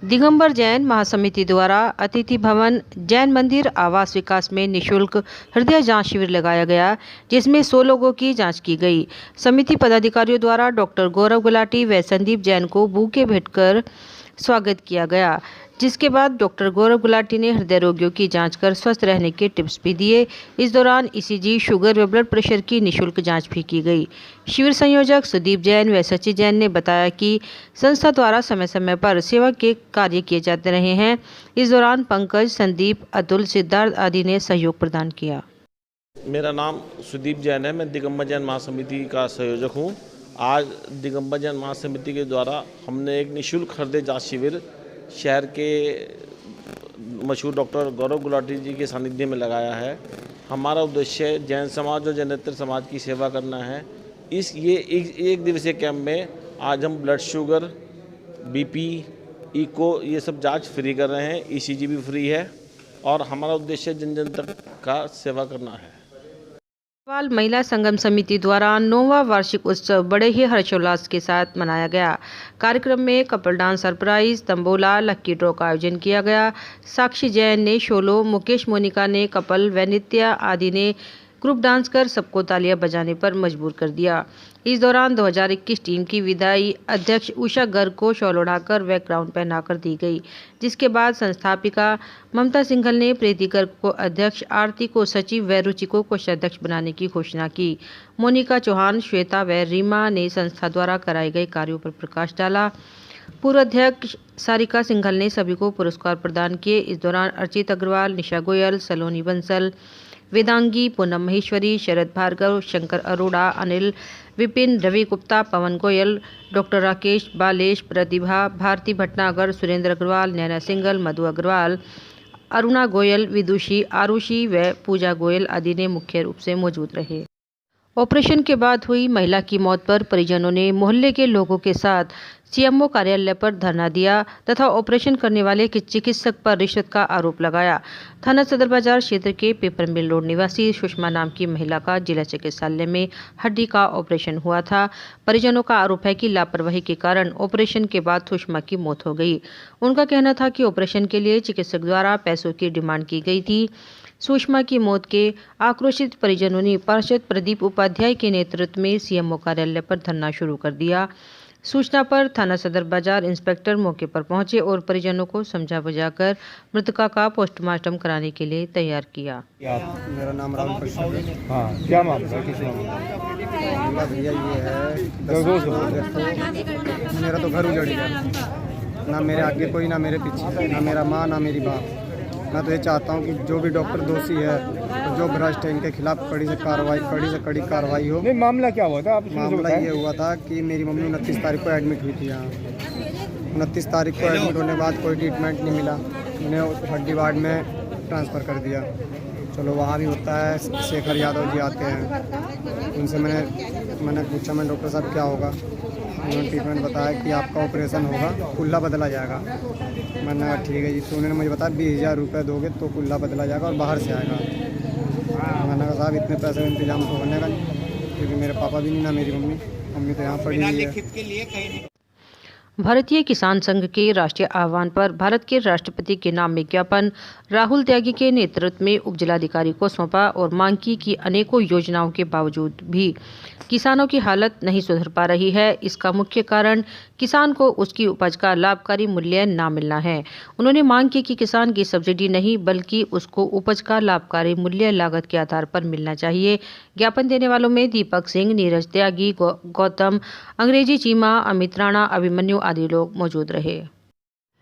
दिगंबर जैन महासमिति द्वारा अतिथि भवन जैन मंदिर आवास विकास में निःशुल्क हृदय जांच शिविर लगाया गया, जिसमें 100 लोगों की जांच की गई। समिति पदाधिकारियों द्वारा डॉक्टर गौरव गुलाटी व संदीप जैन को बुके भेंट कर स्वागत किया गया, जिसके बाद डॉक्टर गौरव गुलाटी ने हृदय रोगियों की जांच कर स्वस्थ रहने के टिप्स भी दिए। इस दौरान ईसीजी, शुगर व ब्लड प्रेशर की निःशुल्क जांच भी की गई। शिविर संयोजक सुदीप जैन व सचिन जैन ने बताया कि संस्था द्वारा समय समय पर सेवा के कार्य किए जाते रहे हैं। इस दौरान पंकज, संदीप, अतुल, सिद्धार्थ आदि ने सहयोग प्रदान किया। मेरा नाम सुदीप जैन है। मैं दिगंबर जैन महासमिति का संयोजक हूँ। आज दिगंबर जैन महासमिति के द्वारा हमने एक निःशुल्क हृदय जांच शिविर शहर के मशहूर डॉक्टर गौरव गुलाटी जी के सानिध्य में लगाया है। हमारा उद्देश्य जैन समाज और जैनेतर समाज की सेवा करना है। ये एक दिवसीय कैंप में आज हम ब्लड शुगर, बीपी, इको ये सब जांच फ्री कर रहे हैं। ईसीजी भी फ्री है और हमारा उद्देश्य जन जन तक का सेवा करना है। महिला संगम समिति द्वारा 9वां वार्षिक उत्सव बड़े ही हर्षोल्लास के साथ मनाया गया। कार्यक्रम में कपल डांस सरप्राइज, तंबोला, लक्की ड्रॉ का आयोजन किया गया। साक्षी जैन ने शोलो, मुकेश मोनिका ने कपल व नित्या आदि ने ग्रुप डांस कर सबको तालियां बजाने पर मजबूर कर दिया। इस दौरान 2021 टीम की विदाई अध्यक्ष उषा गर्ग को शॉल ओढ़ाकर व क्राउन पहनाकर दी गई, जिसके बाद संस्थापिका ममता सिंघल ने प्रीति गर्ग को अध्यक्ष, आरती को सचिव व रुचि को कोषाध्यक्ष बनाने की घोषणा की। मोनिका चौहान, श्वेता व रीमा ने संस्था द्वारा कराए गए कार्यों पर प्रकाश डाला। पूर्व अध्यक्ष सारिका सिंघल ने सभी को पुरस्कार प्रदान किए। इस दौरान अर्चित अग्रवाल, निशा गोयल, सलोनी बंसल, वेदांगी, पूनम महेश्वरी, शरद भार्गव, शंकर अरोड़ा, अनिल, विपिन, रवि गुप्ता, पवन गोयल, डॉक्टर राकेश, बालेश, प्रतिभा, भारती भटनागर, सुरेंद्र अग्रवाल, नैना सिंघल, मधु अग्रवाल, अरुणा गोयल, विदुषी, आरुषि व पूजा गोयल आदि ने मुख्य रूप से मौजूद रहे। ऑपरेशन के बाद हुई महिला की मौत पर परिजनों ने मोहल्ले के लोगों के साथ सीएमओ कार्यालय पर धरना दिया तथा ऑपरेशन करने वाले चिकित्सक पर रिश्वत का आरोप लगाया। थाना सदर बाजार क्षेत्र के पेपर मिल रोड निवासी सुषमा नाम की महिला का जिला चिकित्सालय में हड्डी का ऑपरेशन हुआ था। परिजनों का आरोप है कि लापरवाही के कारण ऑपरेशन के बाद सुषमा की मौत हो गई। उनका कहना था कि ऑपरेशन के लिए चिकित्सक द्वारा पैसों की डिमांड की गई थी। सुषमा की मौत के आक्रोशित परिजनों ने पार्षद प्रदीप उपाध्याय के नेतृत्व में सीएमओ कार्यालय पर धरना शुरू कर दिया। सूचना पर थाना सदर बाजार इंस्पेक्टर मौके पर पहुंचे और परिजनों को समझा बुझाकर मृतका का पोस्टमार्टम कराने के लिए तैयार किया। मेरा नाम राहुल प्रसाद है। हाँ, क्या मामला है? किस मामला? भैया ये है मेरा तो घर उजड़ गया। ना मेरे आगे कोई, ना मेरे पीछे, ना मेरा माँ, ना मेरी बाप। मैं तो ये चाहता हूँ कि जो भी डॉक्टर दोषी है, तो जो भ्रष्ट है, इनके खिलाफ कड़ी से कड़ी कार्रवाई हो। नहीं, मामला क्या हुआ था? आप मामला ये हुआ था कि मेरी मम्मी 29 तारीख को एडमिट हुई थी यहाँ। 29 तारीख को एडमिट होने के बाद कोई ट्रीटमेंट नहीं मिला। उन्हें हड्डी वार्ड में ट्रांसफ़र कर दिया। चलो वहाँ भी होता है, शेखर यादव जी आते हैं, उनसे मैंने पूछा, मैं डॉक्टर साहब क्या होगा? उन्होंने ट्रीटमेंट बताया कि आपका ऑपरेशन होगा, कुल्ला बदला जाएगा। मैंने कहा ठीक है जी। तो उन्होंने मुझे बताया 20,000 रुपये दोगे तो कुल्ला बदला जाएगा और बाहर से आएगा। मैंने कहा साहब इतने पैसे का इंतजाम तो होने का नहीं, क्योंकि मेरे पापा भी नहीं, ना मेरी मम्मी तो यहाँ पड़ी हुई है। भारतीय किसान संघ के राष्ट्रीय आह्वान पर भारत के राष्ट्रपति के नाम में ज्ञापन राहुल त्यागी के नेतृत्व में उप जिलाधिकारी को सौंपा और मांग की कि अनेकों योजनाओं के बावजूद भी किसानों की हालत नहीं सुधर पा रही है। इसका मुख्य कारण किसान को उसकी उपज का लाभकारी मूल्य न मिलना है। उन्होंने मांग की कि किसान की सब्सिडी नहीं बल्कि उसको उपज का लाभकारी मूल्य लागत के आधार पर मिलना चाहिए। ज्ञापन देने वालों में दीपक सिंह, नीरज त्यागी, गौतम, अंग्रेजी चीमा, अमित राणा, अभिमन्यु आदि लोग मौजूद रहे।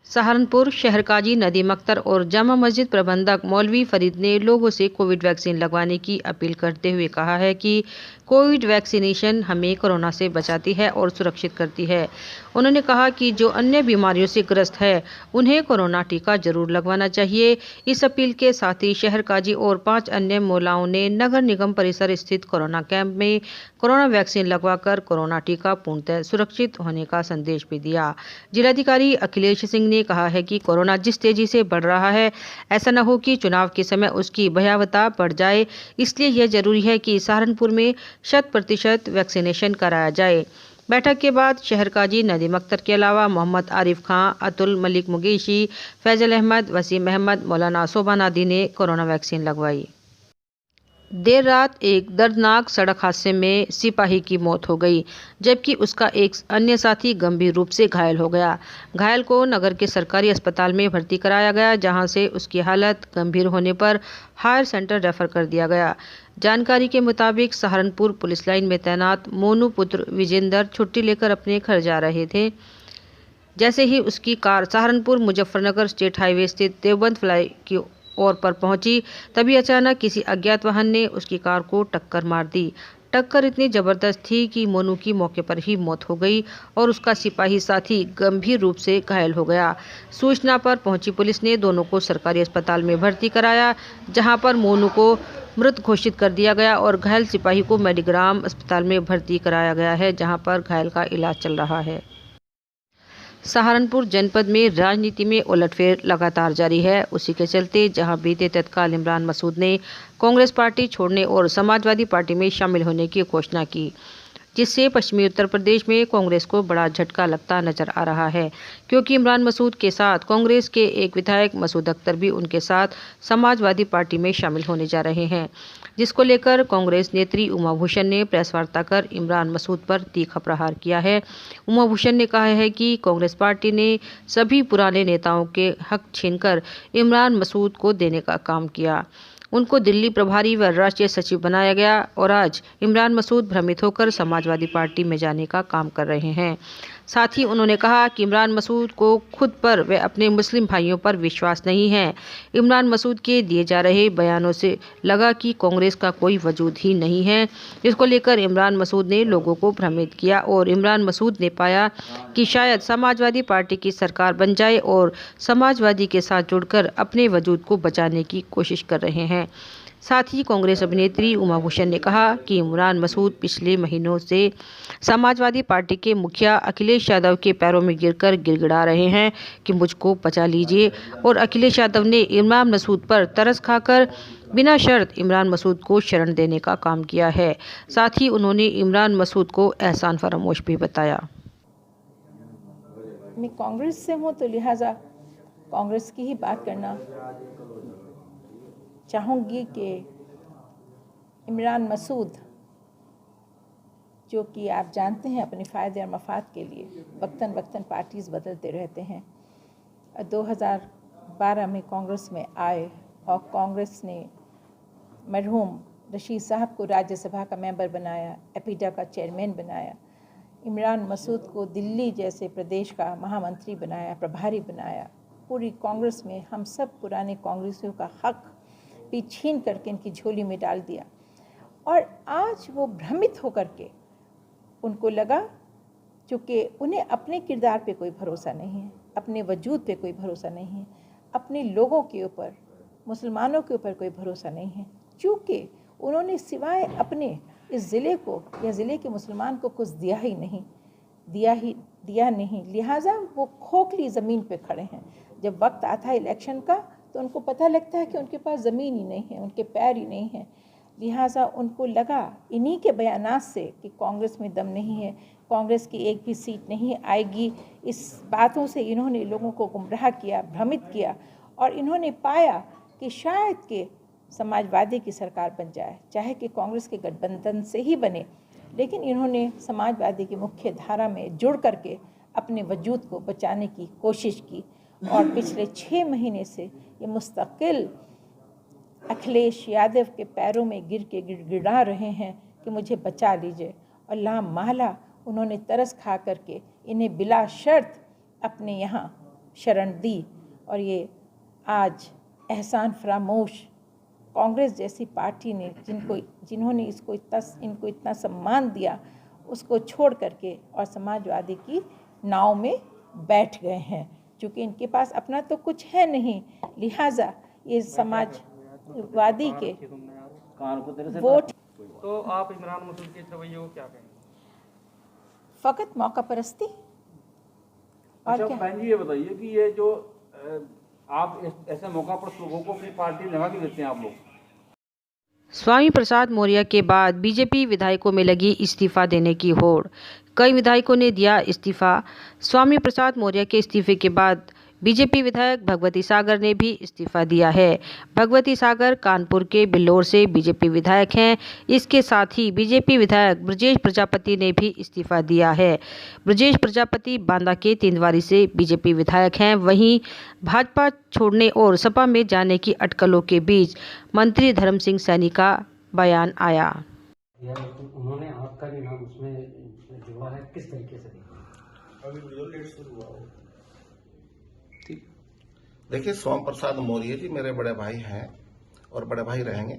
सहारनपुर शहर काजी नदीम अख्तर और जामा मस्जिद प्रबंधक मौलवी फरीद ने लोगों से कोविड वैक्सीन लगवाने की अपील करते हुए कहा है कि कोविड वैक्सीनेशन हमें कोरोना से बचाती है और सुरक्षित करती है। उन्होंने कहा कि जो अन्य बीमारियों से ग्रस्त है उन्हें कोरोना टीका जरूर लगवाना चाहिए। इस अपील के साथ ही शहर काजी और 5 अन्य मौलाओं ने नगर निगम परिसर स्थित कोरोना कैंप में कोरोना वैक्सीन लगवाकर कोरोना टीका पूर्णतः सुरक्षित होने का संदेश भी दिया। जिलाधिकारी अखिलेश सिंह ने कहा है कि कोरोना जिस तेजी से बढ़ रहा है, ऐसा न हो कि चुनाव के समय उसकी भयावहता बढ़ जाए। इसलिए यह जरूरी है कि सहारनपुर में 100% वैक्सीनेशन कराया जाए। बैठक के बाद शहर काजी नदीम अख्तर के अलावा मोहम्मद आरिफ खां, अतुल मलिक मुगेशी, फैजल अहमद, वसीम अहमद, मौलाना शोभा नादी ने कोरोना वैक्सीन लगवाई। देर रात एक दर्दनाक सड़क हादसे में सिपाही की मौत हो गई, जबकि उसका एक अन्य साथी गंभीर रूप से घायल हो गया। घायल को नगर के सरकारी अस्पताल में भर्ती कराया गया, जहां से उसकी हालत गंभीर होने पर हायर सेंटर रेफर कर दिया गया। जानकारी के मुताबिक सहारनपुर पुलिस लाइन में तैनात मोनू पुत्र विजेंदर छुट्टी लेकर अपने घर जा रहे थे। जैसे ही उसकी car Saharanpur Muzaffarnagar state highway स्थित देवबंद फ्लाई की ओर पर पहुंची, तभी अचानक किसी अज्ञात वाहन ने उसकी कार को टक्कर मार दी। टक्कर इतनी जबरदस्त थी कि मोनू की मौके पर ही मौत हो गई और उसका सिपाही साथी गंभीर रूप से घायल हो गया। सूचना पर पहुंची पुलिस ने दोनों को सरकारी अस्पताल में भर्ती कराया, जहां पर मोनू को मृत घोषित कर दिया गया और घायल सिपाही को मेडिग्राम अस्पताल में भर्ती कराया गया है, जहां पर घायल का इलाज चल रहा है। सहारनपुर जनपद में राजनीति में उलटफेर लगातार जारी है। उसी के चलते जहां बीते तत्काल इमरान मसूद ने कांग्रेस पार्टी छोड़ने और समाजवादी पार्टी में शामिल होने की घोषणा की, जिससे पश्चिमी उत्तर प्रदेश में कांग्रेस को बड़ा झटका लगता नजर आ रहा है, क्योंकि इमरान मसूद के साथ कांग्रेस के एक विधायक मसूद अख्तर भी उनके साथ समाजवादी पार्टी में शामिल होने जा रहे हैं, जिसको लेकर कांग्रेस नेत्री उमा भूषण ने प्रेस वार्ता कर इमरान मसूद पर तीखा प्रहार किया है। उमा भूषण ने कहा है कि कांग्रेस पार्टी ने सभी पुराने नेताओं के हक छीनकर इमरान मसूद को देने का काम किया। उनको दिल्ली प्रभारी व राष्ट्रीय सचिव बनाया गया और आज इमरान मसूद भ्रमित होकर समाजवादी पार्टी में जाने का काम कर रहे हैं। साथ ही उन्होंने कहा कि इमरान मसूद को खुद पर व अपने मुस्लिम भाइयों पर विश्वास नहीं है। इमरान मसूद के दिए जा रहे बयानों से लगा कि कांग्रेस का कोई वजूद ही नहीं है, जिसको लेकर इमरान मसूद ने लोगों को भ्रमित किया और इमरान मसूद ने पाया कि शायद समाजवादी पार्टी की सरकार बन जाए और समाजवादी के साथ जुड़कर अपने वजूद को बचाने की कोशिश कर रहे हैं। साथ ही कांग्रेस अभिनेत्री उमा भूषण ने कहा कि इमरान मसूद पिछले महीनों से समाजवादी पार्टी के मुखिया अखिलेश यादव के पैरों में गिरकर गिड़गिड़ा रहे हैं कि मुझको बचा लीजिए, और अखिलेश यादव ने इमरान मसूद पर तरस खाकर बिना शर्त इमरान मसूद को शरण देने का काम किया है। साथ ही उन्होंने इमरान मसूद को एहसान फरामोश भी बताया। मैं कांग्रेस से हूँ तो लिहाजा कांग्रेस की ही बात करना चाहूँगी कि इमरान मसूद, जो कि आप जानते हैं अपने फ़ायदे और मफाद के लिए वक्तन वक्तन पार्टीज़ बदलते रहते हैं, 2012 में कांग्रेस में आए और कांग्रेस ने मरहूम रशीद साहब को राज्यसभा का मेंबर बनाया, एपीडा का चेयरमैन बनाया, इमरान मसूद को दिल्ली जैसे प्रदेश का महामंत्री बनाया, प्रभारी बनाया। पूरी कांग्रेस में हम सब पुराने कांग्रेसियों का हक भी छीन करके इनकी झोली में डाल दिया, और आज वो भ्रमित होकर के उनको लगा, चूँकि उन्हें अपने किरदार पे कोई भरोसा नहीं है, अपने वजूद पे कोई भरोसा नहीं है, अपने लोगों के ऊपर, मुसलमानों के ऊपर कोई भरोसा नहीं है, चूँकि उन्होंने सिवाय अपने इस ज़िले को या ज़िले के मुसलमान को कुछ दिया नहीं, लिहाजा वो खोखली ज़मीन पे खड़े हैं। जब वक्त आता है इलेक्शन का तो उनको पता लगता है कि उनके पास ज़मीन ही नहीं है, उनके पैर ही नहीं हैं, लिहाजा उनको लगा इन्हीं के बयानात से कि कांग्रेस में दम नहीं है, कांग्रेस की एक भी सीट नहीं आएगी। इस बातों से इन्होंने लोगों को गुमराह किया, भ्रमित किया, और इन्होंने पाया कि शायद के समाजवादी की सरकार बन जाए, चाहे कि कांग्रेस के गठबंधन से ही बने, लेकिन इन्होंने समाजवादी की मुख्य धारा में जुड़ करके अपने वजूद को बचाने की कोशिश की, और पिछले 6 महीने से ये मुस्तकिल अखिलेश यादव के पैरों में गिर के गिड़गिड़ा रहे हैं कि मुझे बचा लीजिए, और लामाला उन्होंने तरस खा करके इन्हें बिला शर्त अपने यहाँ शरण दी। और ये आज एहसान फरामोश कांग्रेस जैसी पार्टी ने जिन्होंने इनको इतना सम्मान दिया, उसको छोड़ करके और समाजवादी की नाव में बैठ गए हैं। चूँकि इनके पास अपना तो कुछ है नहीं, लिहाजा ये समाजवादी के वोट। तो आप इमरान मसूद के रवैये को क्या कहेंगे? फ़कत मौका परस्ती। अच्छा बहन जी, ये बताइए कि ये जो आप ऐसे मौका पर लोगों को अपनी पार्टी लगा के देते हैं आप लोग। स्वामी प्रसाद मौर्य के बाद बीजेपी विधायकों में लगी इस्तीफा देने की होड़। कई विधायकों ने दिया इस्तीफा। स्वामी प्रसाद मौर्य के इस्तीफे के बाद बीजेपी विधायक भगवती सागर ने भी इस्तीफा दिया है। भगवती सागर कानपुर के बिल्लौर से बीजेपी विधायक हैं। इसके साथ ही बीजेपी विधायक ब्रजेश प्रजापति ने भी इस्तीफा दिया है। ब्रजेश प्रजापति बांदा के तेंदुआरी से बीजेपी विधायक हैं। वहीं भाजपा छोड़ने और सपा में जाने की अटकलों के बीच मंत्री धर्म सिंह सैनी का बयान आया। उन्होंने आपका भी नाम उसमें जोड़ा है, किस तरीके से? देखिए, स्वामी प्रसाद मौर्य जी मेरे बड़े भाई हैं और बड़े भाई रहेंगे,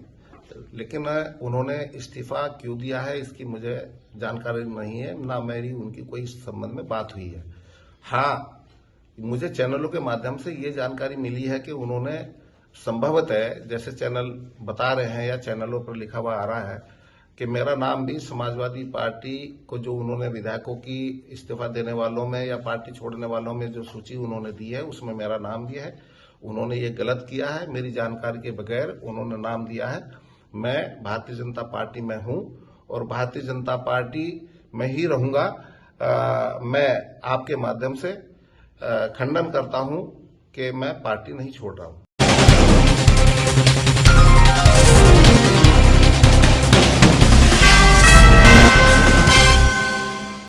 लेकिन उन्होंने इस्तीफा क्यों दिया है इसकी मुझे जानकारी नहीं है, ना मेरी उनकी कोई इस संबंध में बात हुई है। हाँ, मुझे चैनलों के माध्यम से ये जानकारी मिली है कि उन्होंने संभवतः, जैसे चैनल बता रहे हैं या चैनलों पर लिखा हुआ आ रहा है कि मेरा नाम भी समाजवादी पार्टी को, जो उन्होंने विधायकों की इस्तीफा देने वालों में या पार्टी छोड़ने वालों में जो सूची उन्होंने दी है उसमें मेरा नाम दिया है। उन्होंने ये गलत किया है, मेरी जानकारी के बगैर उन्होंने नाम दिया है। मैं भारतीय जनता पार्टी में हूं और भारतीय जनता पार्टी में ही रहूंगा। मैं आपके माध्यम से खंडन करता हूं कि मैं पार्टी नहीं छोड़ रहा हूं।